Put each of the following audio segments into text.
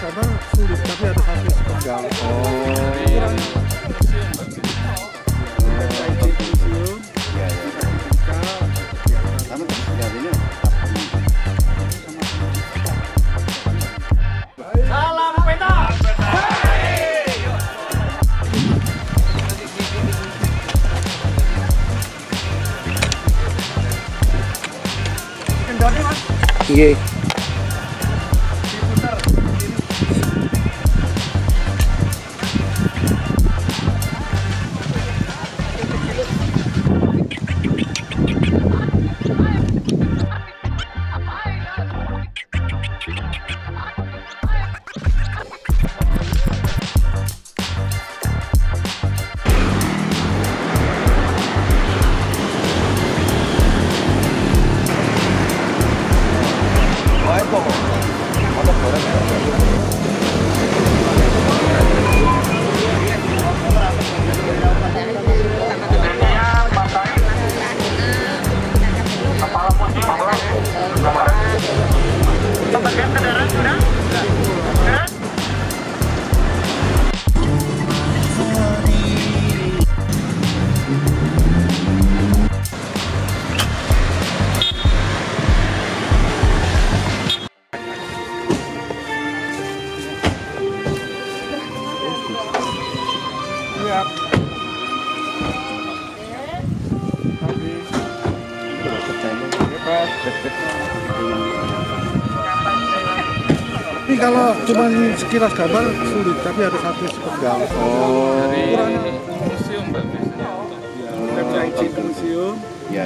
gambar sulit, tapi ada satu sepenggal. Ukuran museum, Salam peta. Kendali mas. Iya. Ini kalau cuma sekilas gambar sulit, tapi ada satu sepenggal. Dari museum mbak biasanya. Website museum. Ya.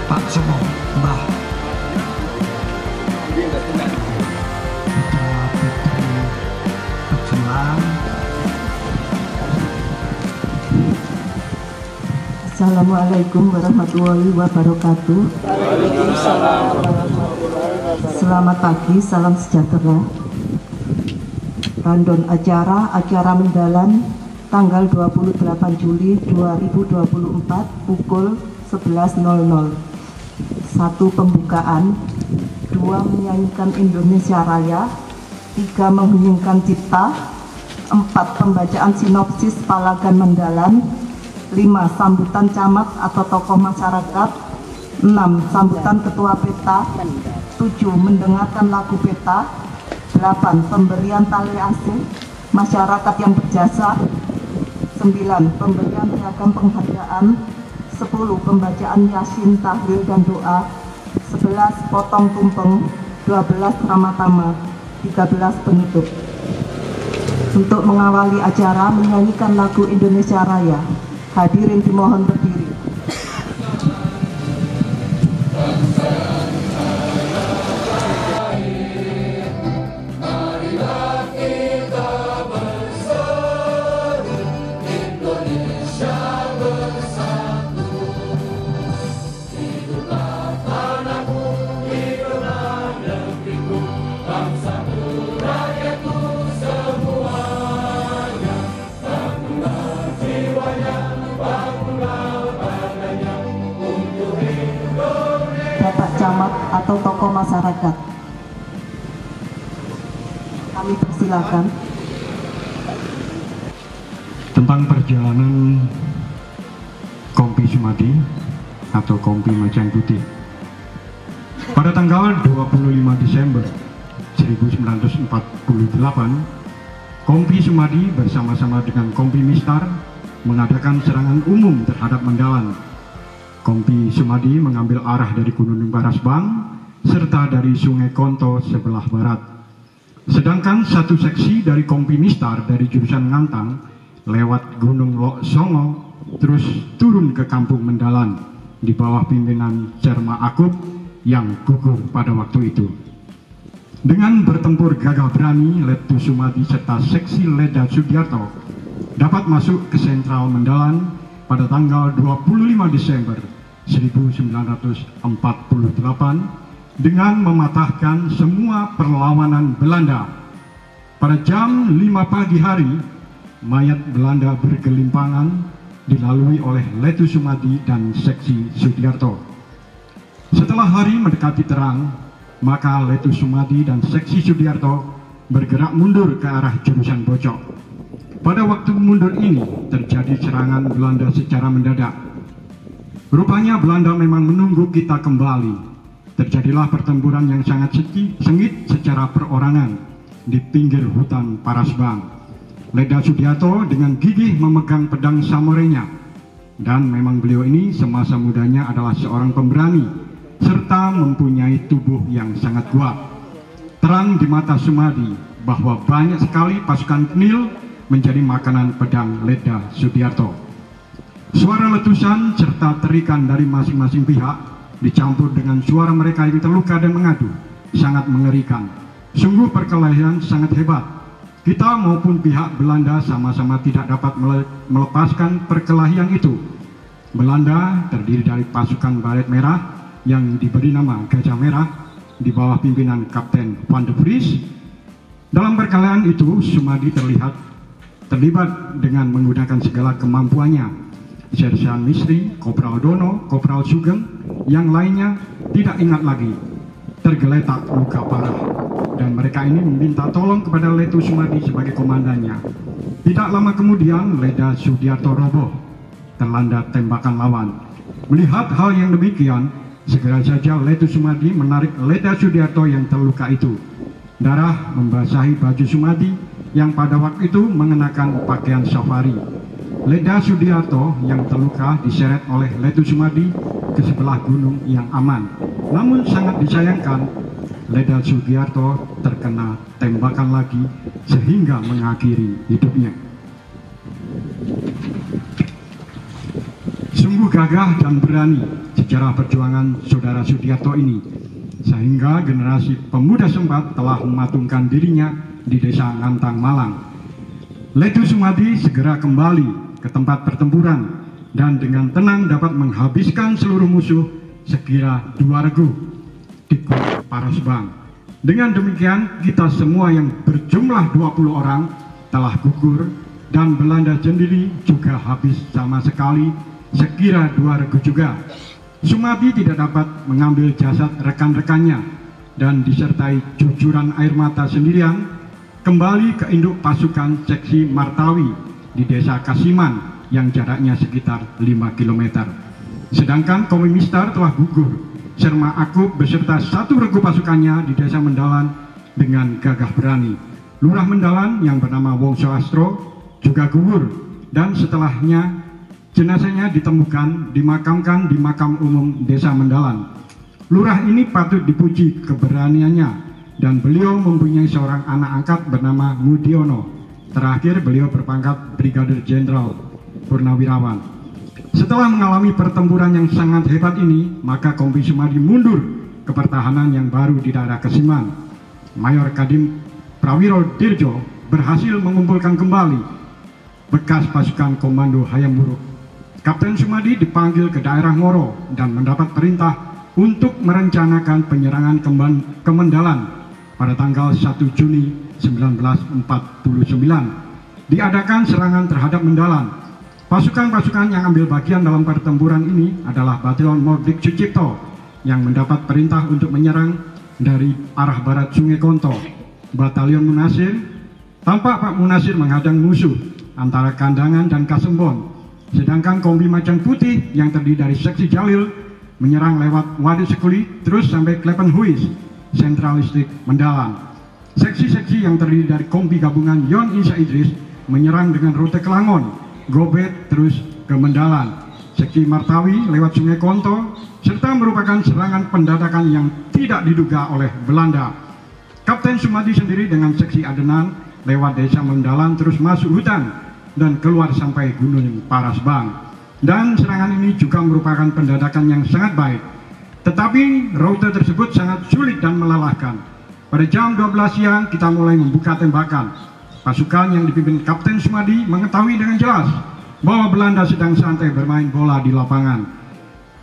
Pak Somo, Mbah Putra Putri Pejuang. Assalamualaikum warahmatullahi wabarakatuh. Selamat pagi, salam sejahtera. Random acara mendalan tanggal 28 Juli 2024 pukul 11.00. 1. Pembukaan. 2. Menyanyikan Indonesia Raya. 3. Mengheningkan cipta. 4. Pembacaan sinopsis Palagan Mendalan. 5. Sambutan camat atau tokoh masyarakat. 6. Sambutan ketua peta. 7. Mendengarkan lagu peta. 8. Pemberian tali asih masyarakat yang berjasa. 9. Pemberian piagam penghargaan. 10. Pembacaan Yasin, tahlil dan doa. 11. Potong tumpeng. 12. Tama-tama. 13. Penutup. Untuk mengawali acara menyanyikan lagu Indonesia Raya. Hadirin dimohon berdiri. Bapak Camat atau tokoh masyarakat, kami persilakan. Tentang perjalanan Kompi Sumadi atau Kompi Macan Putih. Pada tanggal 25 Desember 1948, Kompi Sumadi bersama-sama dengan Kompi Mistar mengadakan serangan umum terhadap Mendalan. Kompi Sumadi mengambil arah dari Gunung Barasbang serta dari Sungai Konto sebelah barat. Sedangkan satu seksi dari Kompi Mistar dari jurusan Ngantang lewat Gunung Lok Songo terus turun ke Kampung Mendalan di bawah pimpinan Cerma Akub yang gugur pada waktu itu. Dengan bertempur gagah berani, Letu Sumadi serta seksi Leda Sugiarto dapat masuk ke sentral Mendalan pada tanggal 25 Desember 1948 dengan mematahkan semua perlawanan Belanda. Pada jam 5 pagi hari, mayat Belanda bergelimpangan dilalui oleh Letu Sumadi dan Seksi Sudiarto. Setelah hari mendekati terang, maka Letu Sumadi dan Seksi Sudiarto bergerak mundur ke arah jurusan Bocok. Pada waktu mundur ini terjadi serangan Belanda secara mendadak. Rupanya Belanda memang menunggu kita kembali. Terjadilah pertempuran yang sangat sengit secara perorangan di pinggir hutan Parasbang. Leda Sudiarto dengan gigih memegang pedang samurainya, dan memang beliau ini semasa mudanya adalah seorang pemberani serta mempunyai tubuh yang sangat kuat. Terang di mata Sumadi bahwa banyak sekali pasukan Knil menjadi makanan pedang Leda Sudiarto. Suara letusan serta terikan dari masing-masing pihak dicampur dengan suara mereka yang terluka dan mengadu sangat mengerikan. Sungguh perkelahian sangat hebat. Kita maupun pihak Belanda sama-sama tidak dapat melepaskan perkelahian itu. Belanda terdiri dari pasukan Baret Merah yang diberi nama Gajah Merah di bawah pimpinan Kapten Van de Vries. Dalam perkelahian itu Sumadi terlibat dengan menggunakan segala kemampuannya. Sersan Misri, Kopral Dono, Kopral Sugeng, yang lainnya tidak ingat lagi, tergeletak luka parah, dan mereka ini meminta tolong kepada Letu Sumadi sebagai komandannya. Tidak lama kemudian Leda Sudiarto roboh, terlanda tembakan lawan. Melihat hal yang demikian, segera saja Letu Sumadi menarik Leda Sudiarto yang terluka itu. Darah membasahi baju Sumadi yang pada waktu itu mengenakan pakaian safari. Leda Sudiarto yang terluka diseret oleh Letu Sumadi ke sebelah gunung yang aman. Namun sangat disayangkan, Leda Sudiarto terkena tembakan lagi sehingga mengakhiri hidupnya. Sungguh gagah dan berani sejarah perjuangan saudara Sudiarto ini, sehingga generasi pemuda Sempat telah mematungkan dirinya di desa Ngantang, Malang. Letu Sumadi segera kembali ke tempat pertempuran dan dengan tenang dapat menghabiskan seluruh musuh sekira 2 regu di Kota Parasbang. Dengan demikian kita semua yang berjumlah 20 orang telah gugur dan Belanda sendiri juga habis sama sekali sekira 2 regu juga. Sumadi tidak dapat mengambil jasad rekan-rekannya dan disertai cucuran air mata sendirian kembali ke induk pasukan Seksi Martawi di desa Kasiman yang jaraknya sekitar 5 km. Sedangkan Kompi Mistar telah gugur. Serma Akub beserta 1 regu pasukannya di desa Mendalan dengan gagah berani. Lurah Mendalan yang bernama Wongso Astro juga gugur, dan setelahnya jenazahnya ditemukan dimakamkan di makam umum desa Mendalan. Lurah ini patut dipuji keberaniannya, dan beliau mempunyai seorang anak angkat bernama Mudiono. Terakhir beliau berpangkat Brigadir Jenderal Purnawirawan. Setelah mengalami pertempuran yang sangat hebat ini, maka Kompi Sumadi mundur ke pertahanan yang baru di daerah Kasiman. Mayor Kadim Prawiro Dirjo berhasil mengumpulkan kembali bekas pasukan Komando Hayam Buruk. Kapten Sumadi dipanggil ke daerah Ngoro dan mendapat perintah untuk merencanakan penyerangan ke Mendalan pada tanggal 1 Juni 1949. Diadakan serangan terhadap Mendalan. Pasukan-pasukan yang ambil bagian dalam pertempuran ini adalah Batalion Mordik Sucipto yang mendapat perintah untuk menyerang dari arah barat Sungai Konto. Batalion Munasir, tampak Pak Munasir menghadang musuh antara Kandangan dan Kasembon. Sedangkan Kompi Macan Putih yang terdiri dari Seksi Jalil menyerang lewat Waduk Sekuli terus sampai Klepenhuis, Sentral Listrik Mendalan. Seksi-seksi yang terdiri dari Kompi Gabungan Yon Isa Idris menyerang dengan rute Kelangon, Gobet terus ke Mendalan. Seksi Martawi lewat Sungai Konto, serta merupakan serangan pendadakan yang tidak diduga oleh Belanda. Kapten Sumadi sendiri dengan Seksi Adenan lewat desa Mendalan terus masuk hutan dan keluar sampai Gunung Parasbang. Dan serangan ini juga merupakan pendadakan yang sangat baik. Tetapi rute tersebut sangat sulit dan melelahkan. Pada jam 12 siang kita mulai membuka tembakan. Pasukan yang dipimpin Kapten Sumadi mengetahui dengan jelas bahwa Belanda sedang santai bermain bola di lapangan.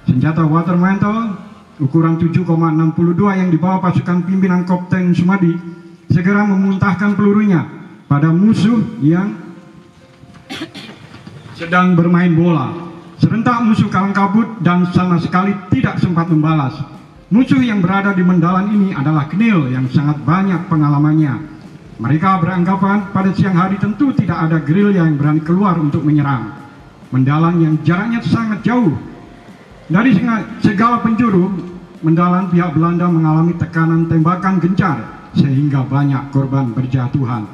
Senjata water mantle ukuran 7,62 yang dibawa pasukan pimpinan Kapten Sumadi segera memuntahkan pelurunya pada musuh yang sedang bermain bola. Serentak musuh kalang kabut dan sama sekali tidak sempat membalas. Musuh yang berada di Mendalan ini adalah Knil yang sangat banyak pengalamannya. Mereka beranggapan pada siang hari tentu tidak ada gerilya yang berani keluar untuk menyerang Mendalan yang jaraknya sangat jauh. Dari segala penjuru Mendalan, pihak Belanda mengalami tekanan tembakan gencar sehingga banyak korban berjatuhan.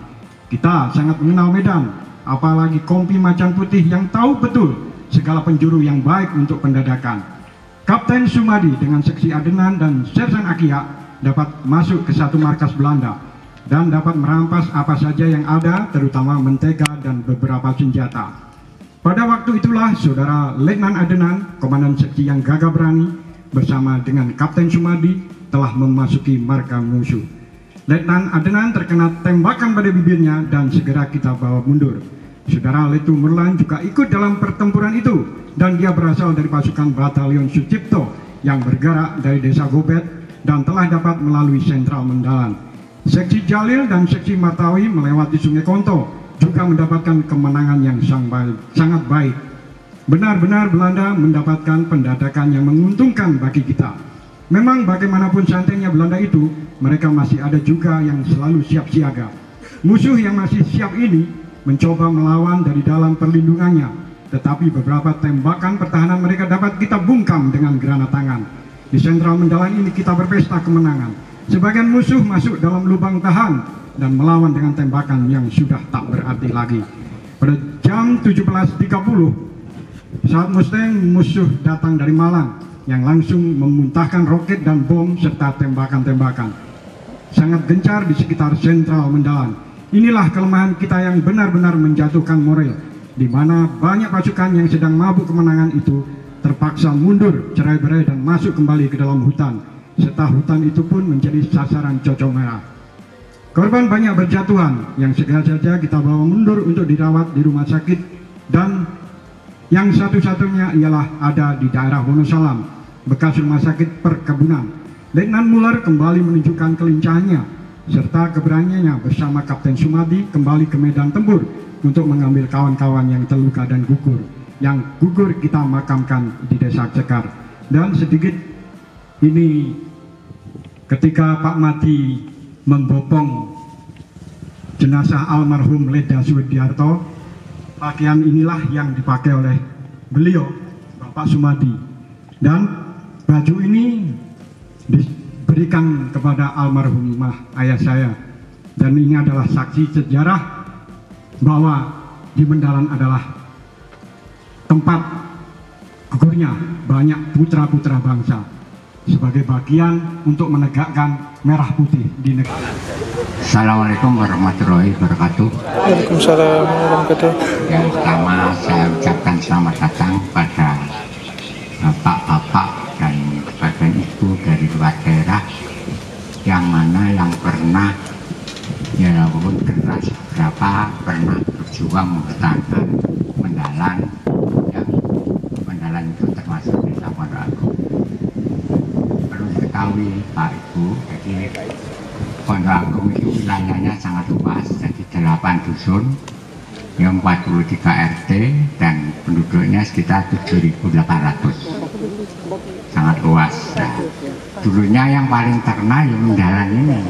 Kita sangat mengenal medan, apalagi Kompi Macan Putih yang tahu betul segala penjuru yang baik untuk pendadakan. Kapten Sumadi dengan Seksi Adenan dan Sersan Akia dapat masuk ke satu markas Belanda dan dapat merampas apa saja yang ada, terutama mentega dan beberapa senjata. Pada waktu itulah Saudara Letnan Adenan, Komandan Seksi yang gagah berani, bersama dengan Kapten Sumadi telah memasuki markas musuh. Letnan Adenan terkena tembakan pada bibirnya dan segera kita bawa mundur. Saudara Letu Merlan juga ikut dalam pertempuran itu dan dia berasal dari pasukan Batalion Sucipto yang bergerak dari desa Gobet dan telah dapat melalui sentral Mendalan. Seksi Jalil dan Seksi Matawi melewati Sungai Konto juga mendapatkan kemenangan yang sangat baik. Benar-benar Belanda mendapatkan pendadakan yang menguntungkan bagi kita. Memang bagaimanapun santainya Belanda itu, mereka masih ada juga yang selalu siap siaga. Musuh yang masih siap ini mencoba melawan dari dalam perlindungannya, tetapi beberapa tembakan pertahanan mereka dapat kita bungkam dengan granat tangan. Di sentral Mendalan ini kita berpesta kemenangan. Sebagian musuh masuk dalam lubang tahan dan melawan dengan tembakan yang sudah tak berarti lagi. Pada jam 17.30 saat musuh datang dari Malang yang langsung memuntahkan roket dan bom serta tembakan-tembakan sangat gencar di sekitar sentral Mendalan. Inilah kelemahan kita yang benar-benar menjatuhkan moral, di mana banyak pasukan yang sedang mabuk kemenangan itu terpaksa mundur cerai-berai dan masuk kembali ke dalam hutan, serta hutan itu pun menjadi sasaran cocok merah. Korban banyak berjatuhan yang segera saja kita bawa mundur untuk dirawat di rumah sakit, dan yang satu-satunya ialah ada di daerah Wonosalam, bekas rumah sakit perkebunan. Letnan Muller kembali menunjukkan kelincahannya serta keberaniannya bersama Kapten Sumadi kembali ke medan tempur untuk mengambil kawan-kawan yang terluka dan gugur. Yang gugur kita makamkan di desa Cekar. Dan sedikit ini ketika Pak Mati membopong jenazah almarhum Leda Sudiarto, pakaian inilah yang dipakai oleh beliau, Bapak Sumadi, dan baju ini diberikan kepada almarhumah ayah saya. Dan ini adalah saksi sejarah bahwa di Mendalan adalah tempat gugurnya banyak putra-putra bangsa sebagai bagian untuk menegakkan merah putih di negara. Assalamualaikum warahmatullahi wabarakatuh. Waalaikumsalam warahmatullahi wabarakatuh. Yang pertama saya ucapkan selamat datang pada bapak-bapak dan sebagian ibu dari luar daerah, yang mana yang pernah, ya walaupun generasi berapa, pernah berjuang mempertahankan Mendalan, yang Mendalan itu termasuk desa Pondok Agung. Perlu diketahui Pak Ibu, jadi Pondok Agung itu wilayahnya sangat luas, jadi 8 dusun, yang 43 RT dan penduduknya sekitar 7.800. Sangat luas. Nah, dulunya yang paling terkenal ya Mendalan ini.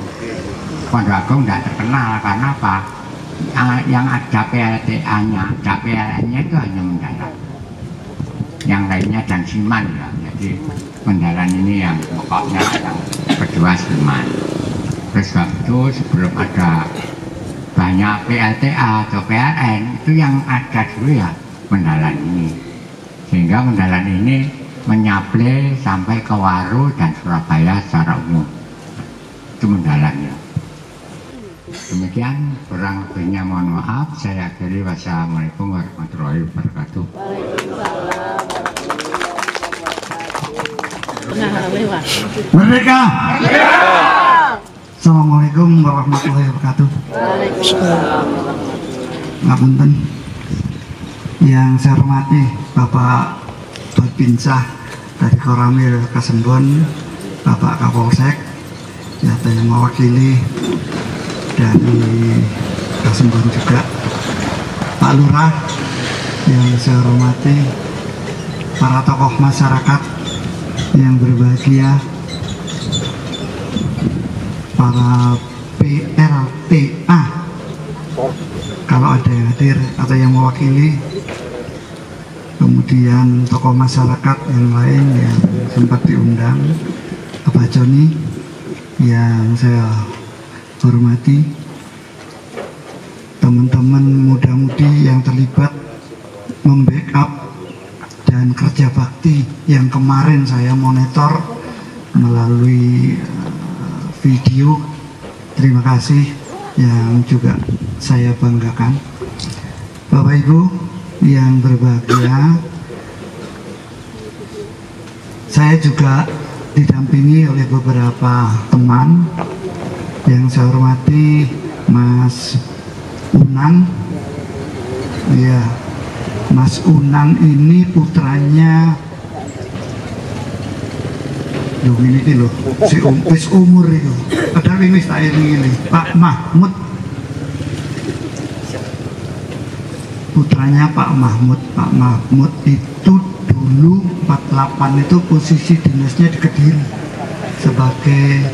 Pondok Agung tidak terkenal karena apa? Yang ada PLTA-nya, PLN-nya itu hanya Mendalan. Yang lainnya dan Siman ya. Jadi Mendalan ini yang pokoknya yang kedua Siman. Terus waktu itu sebelum ada banyak PLTA atau PLN, itu yang ada dulu ya Mendalan ini. Sehingga Mendalan ini menyaplai sampai ke Waru dan Surabaya secara umum. Itu Mendalannya. Demikian, kurang lebihnya mohon maaf. Saya akhiri. Wassalamualaikum warahmatullahi wabarakatuh. Merdeka! Assalamualaikum warahmatullahi wabarakatuh. Ngapunten. Yang saya hormati Bapak Babinsa dari Koramil Kasembon, Bapak Kapolsek ya, yang mewakili dari Kasembon juga, Pak Lurah yang saya hormati, para tokoh masyarakat yang berbahagia, para PLTA kalau ada yang hadir atau yang mewakili, kemudian tokoh masyarakat yang lain yang sempat diundang, Pak Joni yang saya hormati, teman-teman muda-mudi yang terlibat membackup dan kerja bakti yang kemarin saya monitor melalui video. Terima kasih, yang juga saya banggakan. Bapak Ibu yang berbahagia, saya juga didampingi oleh beberapa teman yang saya hormati, Mas Unang. Ya, Mas Unang ini putranya loh, ini loh, si umur itu. Padahal ini tak ini, Pak Mahmud. Putranya Pak Mahmud. Pak Mahmud itu dulu 48 itu posisi dinasnya di Kediri sebagai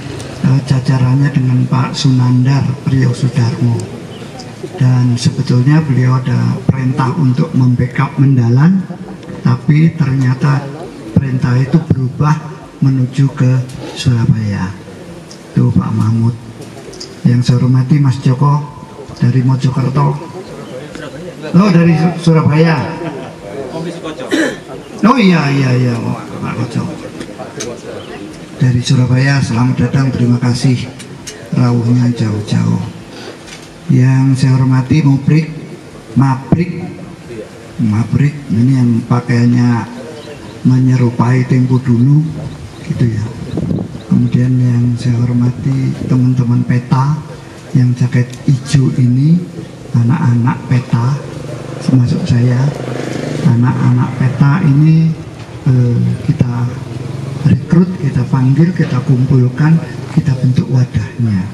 jajarannya dengan Pak Sunandar Priyo Sudarmo. Dan sebetulnya beliau ada perintah untuk membackup Mendalan, tapi ternyata perintah itu berubah menuju ke Surabaya. Itu Pak Mahmud. Yang saya hormati Mas Joko dari Mojokerto. Oh, dari Surabaya. Oh iya Pak Koco. Dari Surabaya, selamat datang, terima kasih. Rawuhnya jauh-jauh. Yang saya hormati Mabrik ini yang pakaiannya menyerupai Tempo dulu gitu ya. Kemudian yang saya hormati teman-teman PETA yang jaket hijau ini, anak-anak PETA termasuk saya. Anak-anak PETA ini kita rekrut, kita panggil, kita kumpulkan, kita bentuk wadahnya.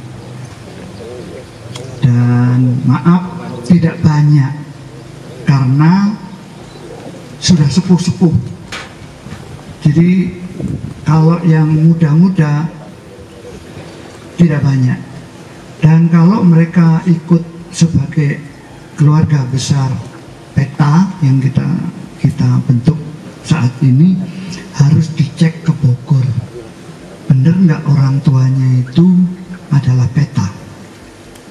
Dan maaf tidak banyak karena sudah sepuh-sepuh. Jadi kalau yang muda-muda tidak banyak. Dan kalau mereka ikut sebagai keluarga besar PETA yang kita bentuk saat ini, harus dicek ke Bogor. Bener nggak orang tuanya itu adalah PETA?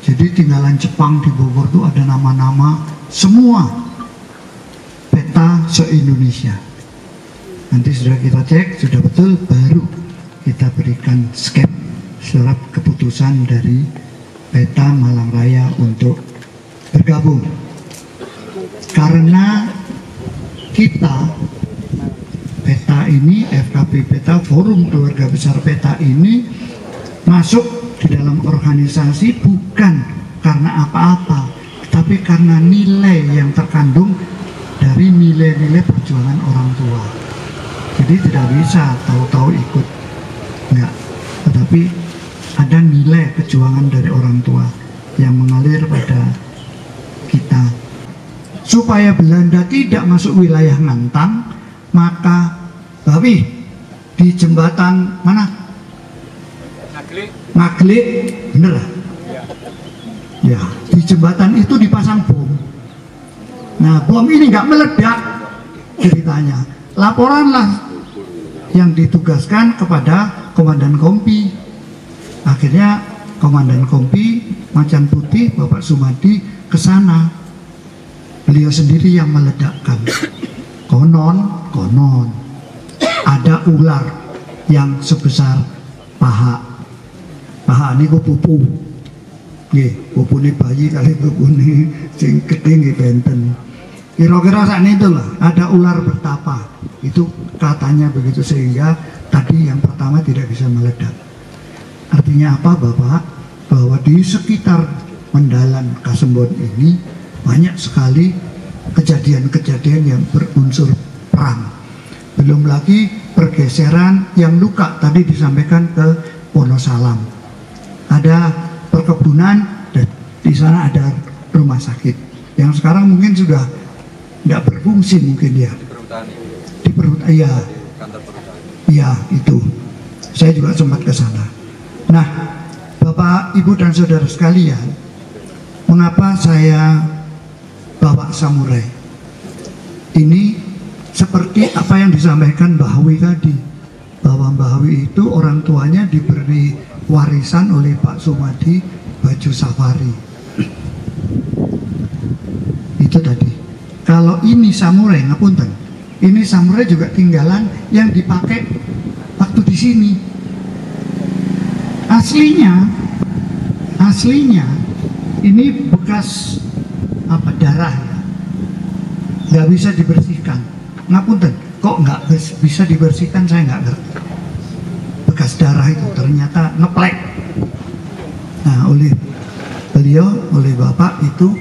Jadi tinggalan Jepang di Bogor itu ada nama-nama semua PETA se-Indonesia. Nanti sudah kita cek, sudah betul, baru kita berikan skep surat keputusan dari PETA Malang Raya untuk bergabung. Karena kita PETA ini, FKP PETA, Forum Keluarga Besar PETA ini masuk di dalam organisasi bukan karena apa-apa, tapi karena nilai yang terkandung dari nilai-nilai perjuangan orang tua. Jadi tidak bisa tahu-tahu ikut, enggak, tetapi ada nilai perjuangan dari orang tua yang mengalir pada kita. Supaya Belanda tidak masuk wilayah Ngantang, maka Bawi di jembatan mana? Ngaglik, bener lah. Ya, di jembatan itu dipasang bom. Nah, bom ini nggak meledak ceritanya. Laporanlah yang ditugaskan kepada Komandan Kompi. Akhirnya Komandan Kompi Macan Putih Bapak Sumadi ke sana. Beliau sendiri yang meledakkan. Konon ada ular yang sebesar paha. Paha ini kok pupu. Nggih, pupune bayi kali pupune sing gedhe nggih benten. Kira-kira saat itu lah, ada ular bertapa. Itu katanya begitu, sehingga tadi yang pertama tidak bisa meledak. Artinya apa Bapak? Bahwa di sekitar Mendalan Kasembon ini banyak sekali kejadian-kejadian yang berunsur perang. Belum lagi pergeseran yang luka tadi disampaikan ke Wonosalam. Ada perkebunan dan di sana ada rumah sakit yang sekarang mungkin sudah tidak berfungsi mungkin ya. Di perhutani. Iya. Iya itu. Saya juga sempat ke sana. Nah, Bapak, Ibu dan Saudara sekalian, mengapa saya bawa samurai? Ini seperti apa yang disampaikan Mbah Hawi tadi, bahwa Mbah Hawi itu orang tuanya diberi warisan oleh Pak Sumadi baju safari. Itu tadi. Kalau ini samurai, ngapunten, ini samurai juga tinggalan yang dipakai waktu di sini. Aslinya ini bekas apa, darah ya, nggak bisa dibersihkan. Ngapunten, kok nggak bisa dibersihkan, saya nggak ngerti. Bekas darah itu ternyata ngeplek. Nah, oleh beliau, oleh Bapak itu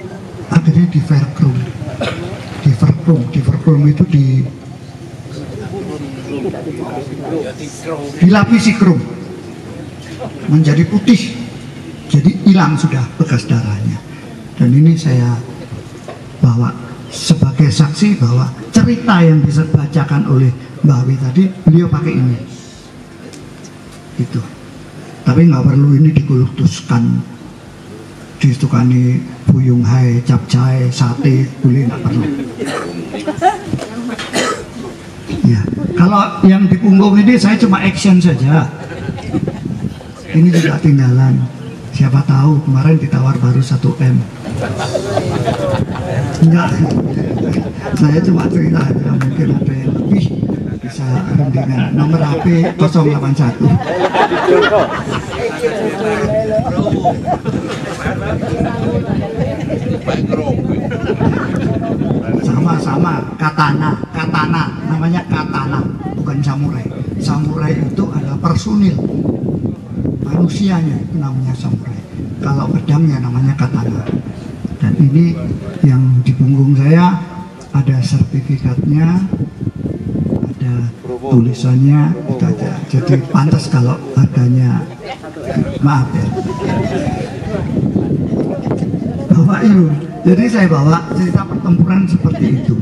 akhirnya di verkrum itu dilapisi krum menjadi putih, jadi hilang sudah bekas darahnya. Dan ini saya bawa sebagai saksi bahwa cerita yang dibacakan oleh Mbak Hawi tadi, beliau pakai ini gitu. Tapi nggak perlu ini dikuluktuskan, ditukani buyung hai, capcay, sate, boleh, nggak perlu. Ya, kalau yang di punggung ini saya cuma action saja. Ini juga tinggalan. Siapa tahu kemarin ditawar baru 1M. Enggak, saya cuma cerita aja, mungkin ada yang lebih bisa rundingan. Nomor HP 081. Sama katana, namanya katana, bukan samurai. Samurai itu adalah personil, manusianya itu namanya samurai. Kalau pedangnya namanya katana. Dan ini yang di punggung saya ada sertifikatnya, ada tulisannya, itu aja. Jadi pantas kalau harganya, maaf ya Bapak Ibu. Jadi saya bawa cerita pertempuran seperti itu,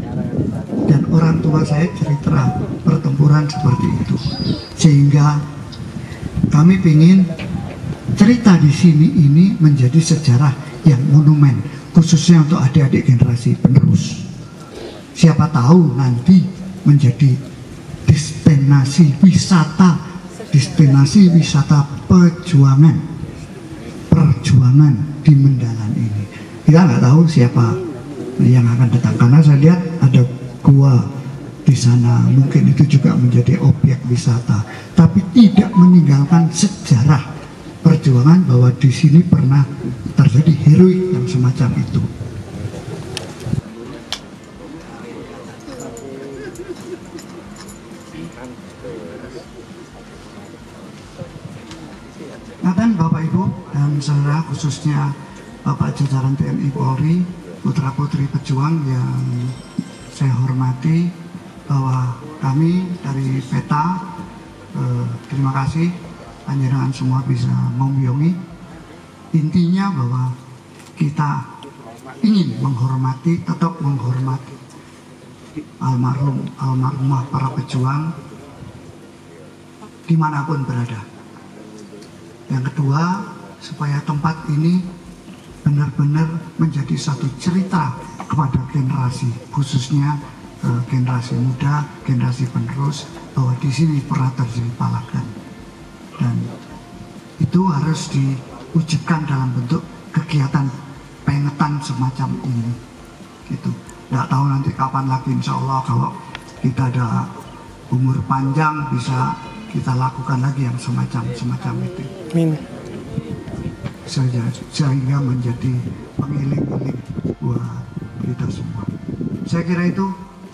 dan orang tua saya cerita pertempuran seperti itu, sehingga kami ingin cerita di sini ini menjadi sejarah yang monumen, khususnya untuk adik-adik generasi penerus. Siapa tahu nanti menjadi destinasi wisata perjuangan di Mendalan ini. Kita nggak tahu siapa yang akan datang, karena saya lihat ada gua di sana, mungkin itu juga menjadi objek wisata, tapi tidak meninggalkan sejarah perjuangan bahwa di sini pernah terjadi heroik yang semacam itu. Nah, dan Bapak Ibu dan saudara, khususnya Bapak jajaran TNI Polri, putra-putri pejuang yang saya hormati, bahwa kami dari PETA terima kasih panjenengan semua bisa mengiungi. Intinya bahwa kita ingin menghormati, tetap menghormati almarhumah para pejuang dimanapun berada. Yang kedua, supaya tempat ini benar-benar menjadi satu cerita kepada generasi, khususnya generasi muda, generasi penerus, bahwa di sini pernah terjadi palagan, dan itu harus diwujudkan dalam bentuk kegiatan pengetan semacam ini. Gitu. Nggak tahu nanti kapan lagi, insya Allah kalau kita ada umur panjang bisa kita lakukan lagi yang semacam itu. Amin. Sehingga menjadi pengiling-iling buat kita semua. Saya kira itu.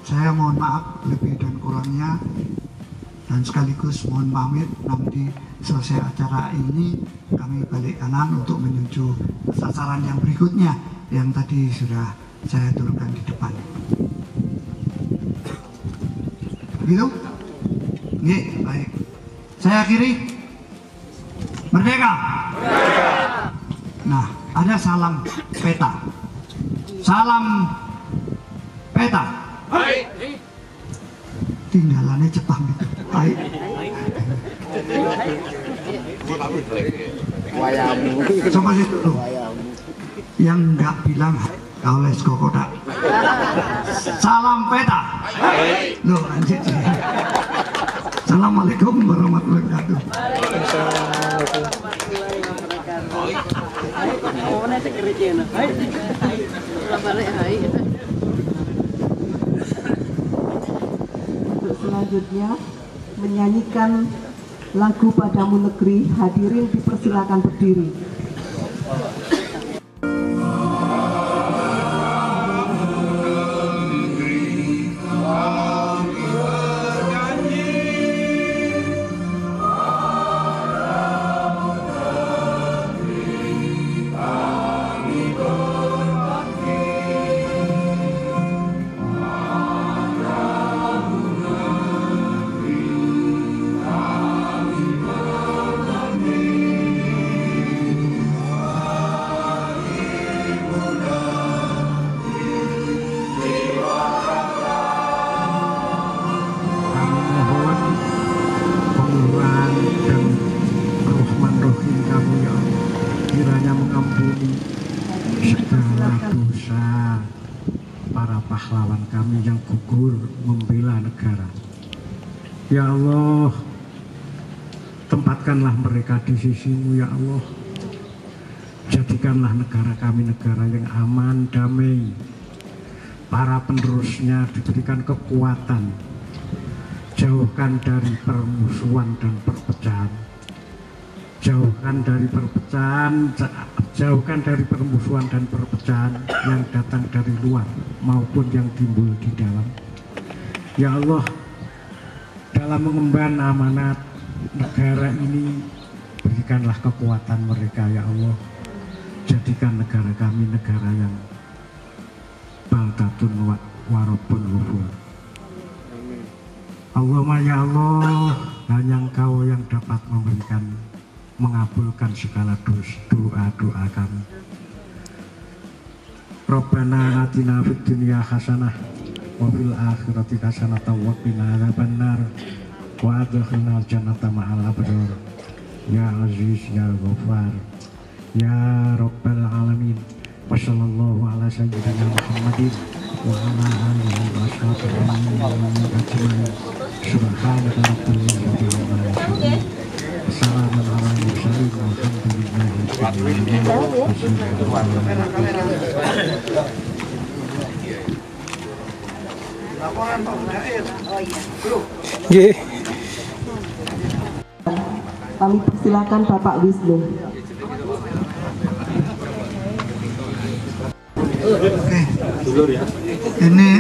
Saya mohon maaf lebih dan kurangnya, dan sekaligus mohon pamit. Nanti selesai acara ini kami balik kanan untuk menuju sasaran yang berikutnya yang tadi sudah saya turunkan di depan. Begitu? Nggih, baik. Saya akhiri. Merdeka. Nah, ada salam peta. Salam peta. Tinggalannya Jepang gitu. Baik. Coba sih dulu. Yang nggak bilang kaules kokoda. Salam peta. Loh, anjir. Assalamualaikum warahmatullahi wabarakatuh. Untuk selanjutnya menyanyikan lagu Padamu Negeri, hadirin dipersilakan berdiri. Para pahlawan kami yang gugur membela negara. Ya Allah, tempatkanlah mereka di sisi-Mu ya Allah. Jadikanlah negara kami negara yang aman, damai. Para penerusnya diberikan kekuatan. Jauhkan dari permusuhan dan perpecahan. Jauhkan dari permusuhan dan perpecahan yang datang dari luar maupun yang timbul di dalam. Ya Allah, dalam mengemban amanat negara ini, berikanlah kekuatan mereka ya Allah. Jadikan negara kami negara yang baldatun warabun wufur. Allahumma ya Allah, hanya Engkau yang dapat mengabulkan segala doa-doa kami. Rabbana atina fid dunya hasanah wa fil akhirati hasanah wa qina adzabannar wa adkhilnal jannata ma'al abrar. Ya Aziz ya Ghaffar ya Rabbal alamin. Wa sallallahu ala sayyidina Muhammadin wa ala alihi wa sahbihi ajmain. Subhanaka rabbil izzati amma yasifun. Assalamualaikum warahmatullahi Nggih. Kami persilakan Bapak Wisnu. Oke. Ini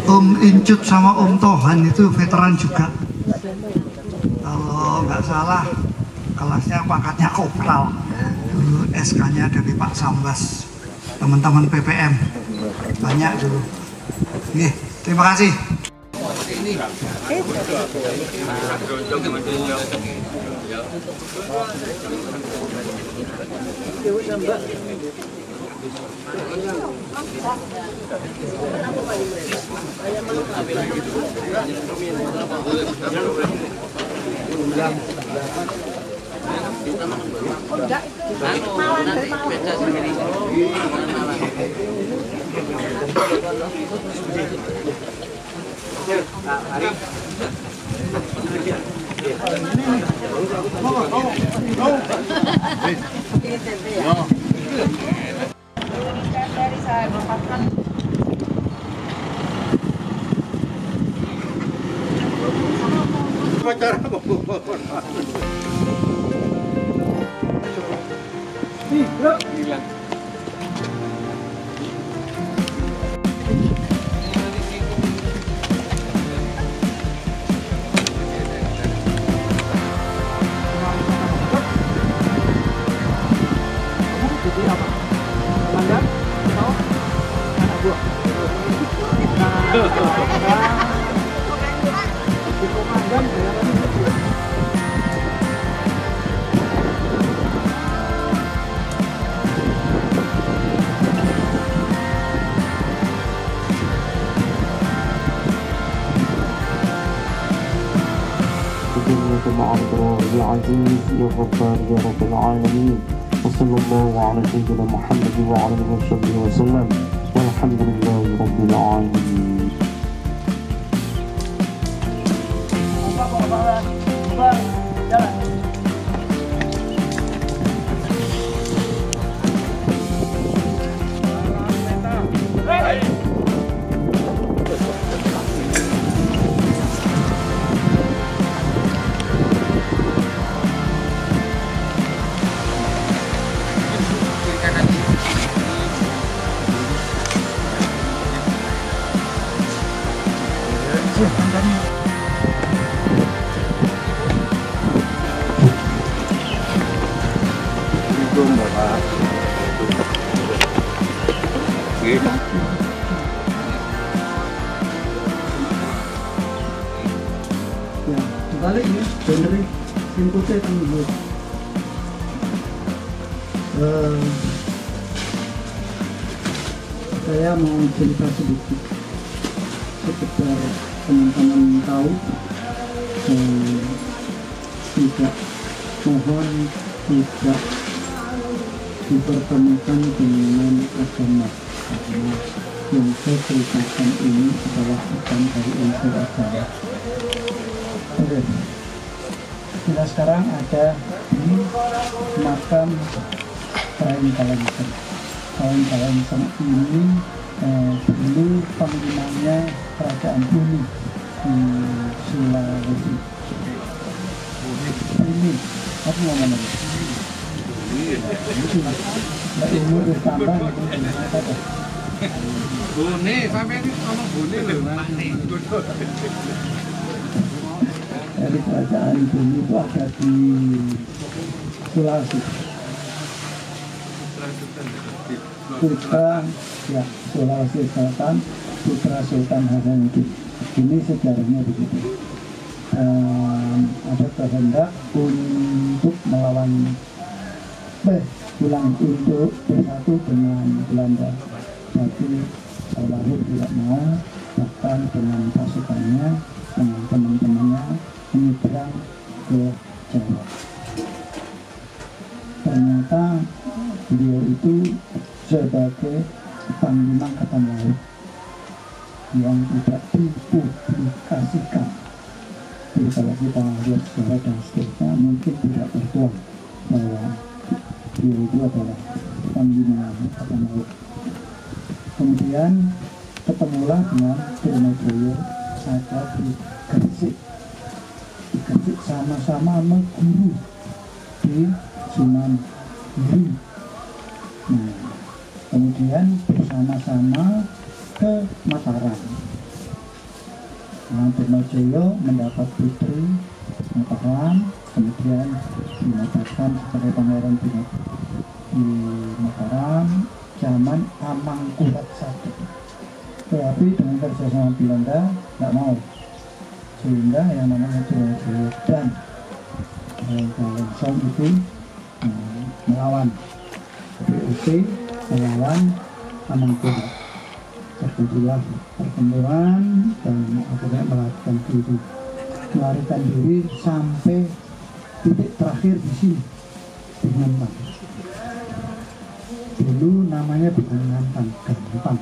Om Incut sama Om Tohan itu veteran juga. Kalau nggak salah kelasnya pangkatnya kopral. Dulu SK-nya dari Pak Sambas. Teman-teman PPM banyak dulu. Nih, terima kasih. Komandan يا عزيز يا غفار يا رب العالمين وصلى الله على سيدنا محمد وعلى اله وصحبه وسلم والحمد لله رب العالمين. Ya, balik ya, dari inputnya kan dulu. Saya mau cerita sedikit sekedar teman-teman tahu, tidak mohon tidak dipertemukan dengan agama, karena yang saya ceritakan ini adalah bukan dari unsur agama. Oke, kita sekarang ada di makam Kain Kalangsem. Kain Kalangsem ini dulu panggilannya Kerajaan Bumi di Sulawesi. Ini apa namanya? Nah, ini bertambah apa? Bune, sampai ini ngomong bune lho. Dari Kerajaan Bumi itu ada di Sulawesi. Putra, ya, Sulawesi Selatan, putra Sultan Hasanuddin. Ini sejarahnya begitu. Ada kehendak untuk melawan untuk bersatu dengan Belanda, tapi almarhum tidak mau, bahkan dengan pasukannya, dengan teman-temannya menyeberang ke Jawa. Ternyata beliau itu sebagai panglima angkatan laut yang tidak dipublikasikan. Jadi kalau kita lihat sejarah dan seterusnya, mungkin tidak tertuang bahwa beliau itu adalah panglima angkatan laut. Kemudian ketemulah dengan Trunojoyo ada di Gresik. Di Gresik sama-sama mengguru di Sunan Giri. Nah, kemudian bersama-sama ke Mataram. Nah, Trunojoyo mendapat putri Mataram, kemudian dinyatakan sebagai pangeran di Mataram zaman Amangkurat I. Tetapi dengan kerjasama Belanda nggak mau, sehingga yang namanya Trunojoyo dan Kalangsem itu melawan BUC, melawan Amangkurat. Terjadilah pertempuran dan akhirnya melarikan diri sampai titik terakhir di sini di Ngampang. Dulu namanya bukan Ngampang, Gampang.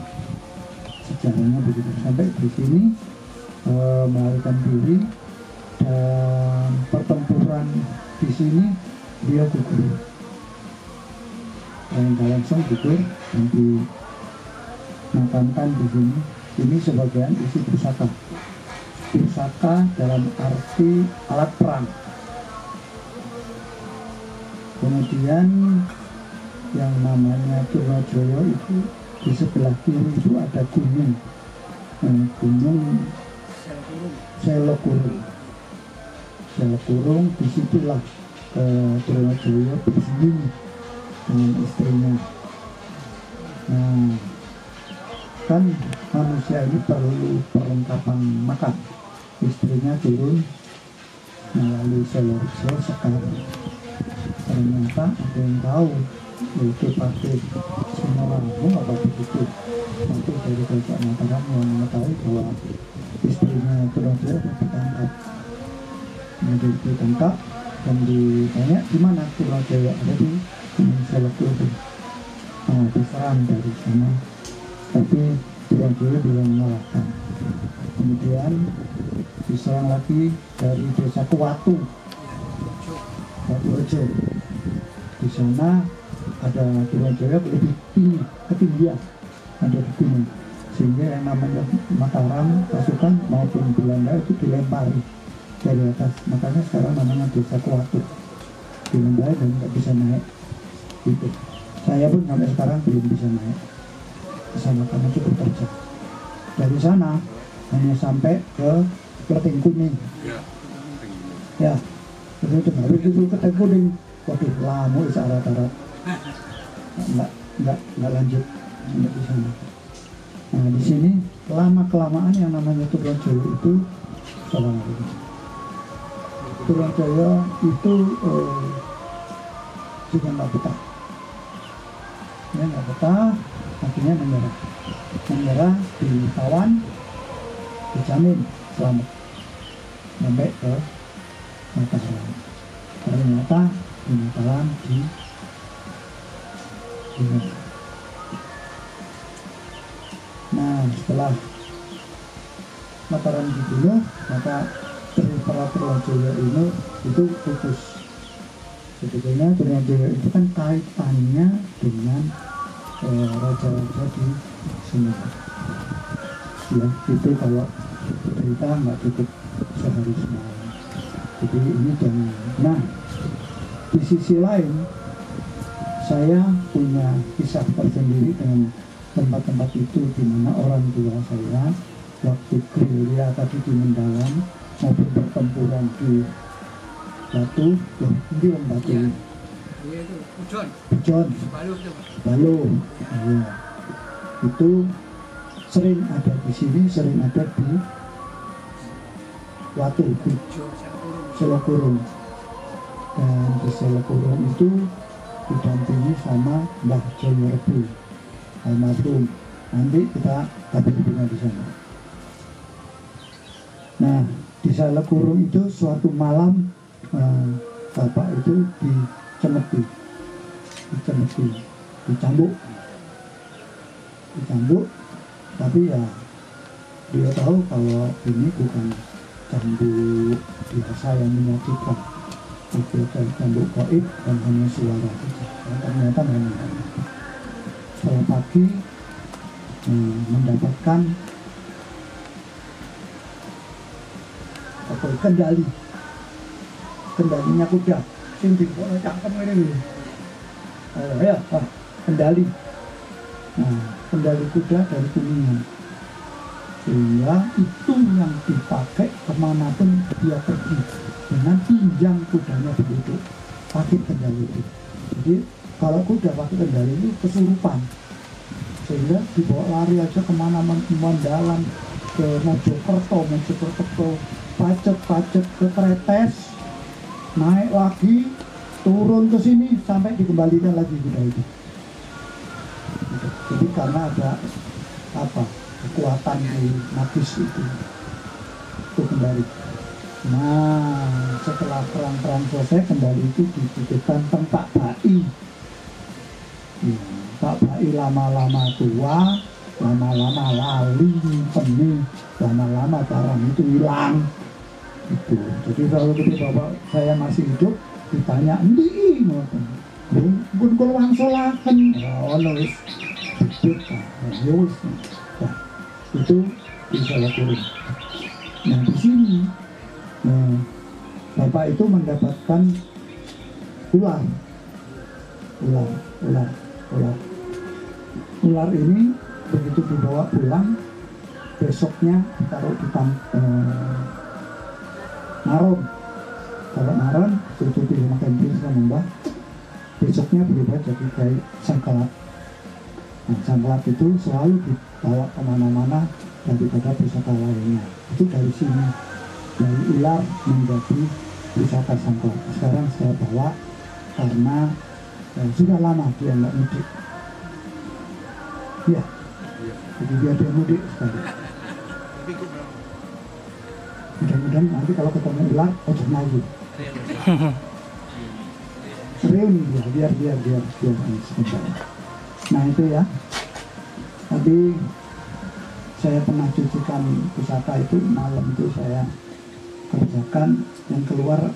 Sejarahnya begitu, sampai di sini melarikan diri dan pertempuran di sini dia gugur. Kalangsem gugur dan dimakamkan di sini. Ini sebagian isi pusaka. Pusaka dalam arti alat perang. Kemudian yang namanya Trunojoyo itu di sebelah kiri itu ada gunung, gunung Selokurung. Selokurung, disitulah Trunojoyo bersembunyi dengan istrinya. Nah, kan manusia ini perlu perlengkapan makan. Istrinya turun melalui selo sekarang. Ternyata ada yang tahu, yaitu Pakai Sinaramu apa begitu, Pakai dari Bapak Mataram yang mengetahui bahwa istrinya Tulang Jawa ditangkap. Ditangkap dan ditanya di mana Tulang Jawa, ada di Selekur. Diserang dari sana, tapi Tulang Jawa belum mengalahkan. Kemudian diserang lagi dari desa Kuwatu, Batu Rejo. Di sana ada Tulang Jawa lebih tinggi, ketinggian, ada di gunung, sehingga yang namanya Mataram, pasukan maupun Belanda itu dilempari dari atas. Makanya sekarang namanya desa Kuwatu, dilempari dan nggak bisa naik. Gitu. Saya pun sampai sekarang belum bisa naik ke sana karena cukup terjal. Dari sana hanya sampai ke Kleting Kuning. Ya, itu baru itu Kleting Kuning. Waduh, lama isyarat-isyarat. Nggak lanjut sampai di sana. Nah, di sini lama-kelamaan yang namanya Tulang Jawa itu salah. Tulang Jawa itu juga nggak betah. Ya, nggak betah, akhirnya menyerah, ditawan, dijamin selamat sampai ke Mataram. Ternyata di Mataram dibunuh. Nah, setelah Mataram dibunuh, maka para Tulang Jawa ini itu putus. Sebetulnya Tulang Jawa itu kan kaitannya dengan raja-raja di Sumatera. Ya, itu kalau cerita nggak cukup sehari semalam. Jadi ini jangan. Nah, di sisi lain, saya punya kisah tersendiri dengan tempat-tempat itu, di mana orang tua saya waktu gerilya tadi di Mendalam maupun pertempuran di Batu, ini yang Batu. Pujon, Balu, ya. Itu sering ada di sini, sering ada di Watu, di Selekurung. Dan di Selekurung itu didampingi sama Mbah Joyo Rebu, almarhum. Nanti kita dapat hubungan di sana. Nah, di Selekurung itu suatu malam bapak itu dicambuk, tapi ya dia tahu kalau ini bukan cambuk biasa yang menyakitkan, itu cambuk gaib dan hanya suara saja. Ternyata memang setelah pagi mendapatkan kendalinya kuda, sing dibawa cangkem ini. Ya, kendali. Nah, kendali kuda dari Kuningan. Sehingga itu yang dipakai kemanapun dia pergi. Dengan pinjang kudanya begitu, pakai kendali itu. Jadi kalau kuda pakai kendali itu kesurupan. Sehingga dibawa lari aja kemana-mana, Mendalam, ke Mojokerto, Pacet ke Kretes, naik lagi, turun ke sini sampai dikembalikan lagi kuda itu. Jadi karena ada kekuatan di magis itu kembali. Nah, setelah perang selesai, kembali itu dititipkan teng Pak Bai. Pak Bai lama-lama tua, lama-lama lali, pening, lama-lama barang itu hilang. Itu. Jadi kalau bapak saya masih hidup, ditanya, "Endi ngoten?" "Pun kula wangsulaken." "Oh, wis hidup." "Ya wis." Nah, itu di Selekurung. Nah, di sini bapak itu mendapatkan ular. Ular ini begitu dibawa pulang, besoknya ditaruh di Maron. Kalau Maron itu dimakan sama Mbah, besoknya berubah jadi kayak sangkalat. Nah, sangkalat itu selalu dibawa kemana-mana daripada pusaka lainnya. Itu dari sini, dari ular menjadi Pusaka Sangkor. Sekarang saya bawa karena sudah lama dia nggak mudik. Ya, jadi biar dia mudik sekali. Mudah-mudahan nanti kalau ketemu ular, ojo lagi. Reuni dia, biar sebentar. Nah itu ya. Tadi saya pernah cucikan pusaka itu, malam itu saya kerjakan, yang keluar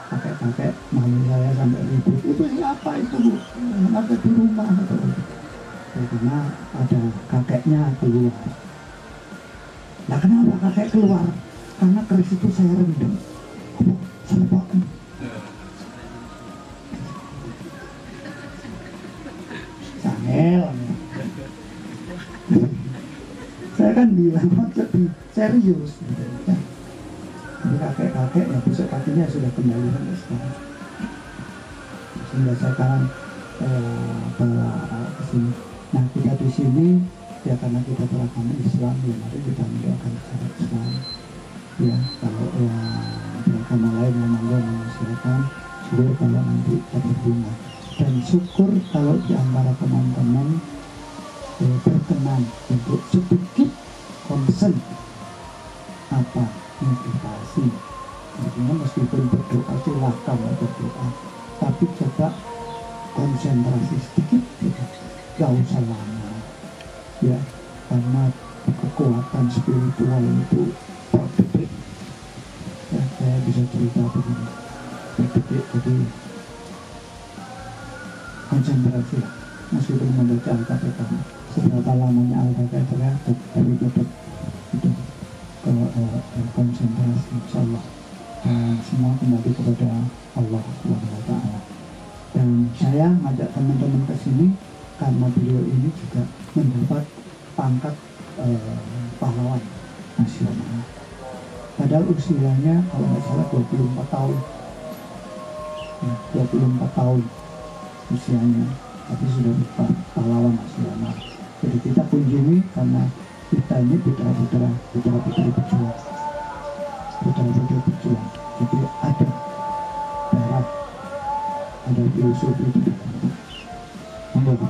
kakek-kakek mami saya sampai ribut, itu siapa itu Bu? Ada di rumah atau karena ada kakeknya keluar. Nah kenapa kakek keluar? Karena keris itu saya rendam. Saya pakai. Sangel. Saya kan bilang jadi serius. Ya. Jadi kakek-kakek ya besok kakinya sudah kembali sampai sekarang. Sehingga sekarang bawa ke sini. Nah kita di sini ya karena kita beragama Islam ya mari kita mendoakan secara Islam. Ya kalau beragama lain yang monggo silakan. Syukur kalau nanti dapat bunga. Dan syukur kalau di antara teman-teman berkenan untuk sedikit concern apa motivasi. Artinya meskipun berdoa silahkan berdoa, tapi coba konsentrasi sedikit, gak usah lama ya, karena kekuatan spiritual itu per detik ya, saya bisa cerita begini per detik, jadi konsentrasi lah meskipun membaca Al-Fatihah seberapa lamanya Al-Fatihah tapi tetap itu konsentrasi insyaallah, dan semua kembali kepada Allah Subhanahu wa Ta'ala. Dan saya ngajak teman-teman ke sini karena beliau ini juga mendapat pangkat pahlawan nasional. Padahal usianya kalau nggak salah 24 tahun. Ya, 24 tahun usianya, tapi sudah pahlawan nasional. Jadi kita kunjungi karena kita ini putra-putri pejuang. Putra-putri pejuang. Jadi ada darah, ada filosofi di dalam. Monggo.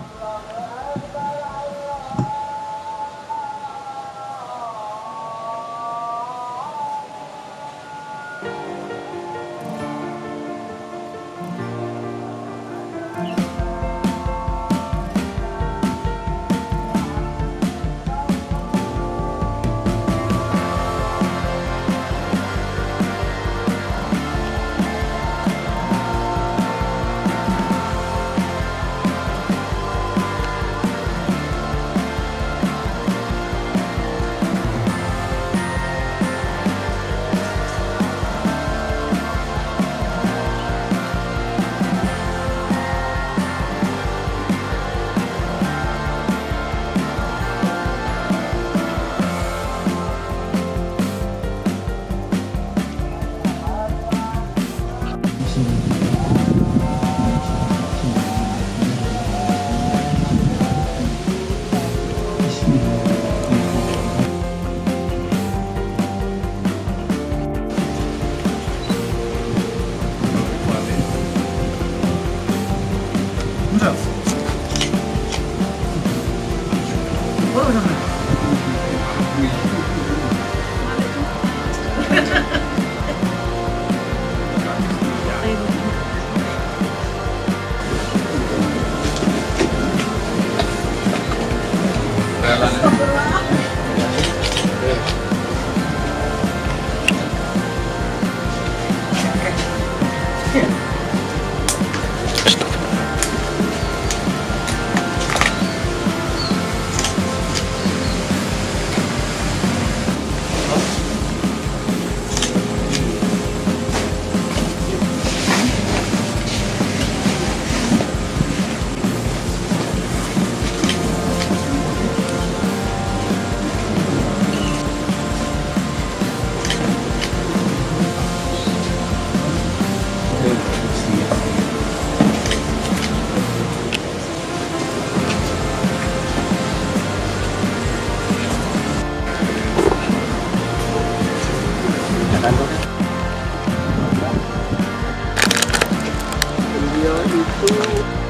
wabarakatuh.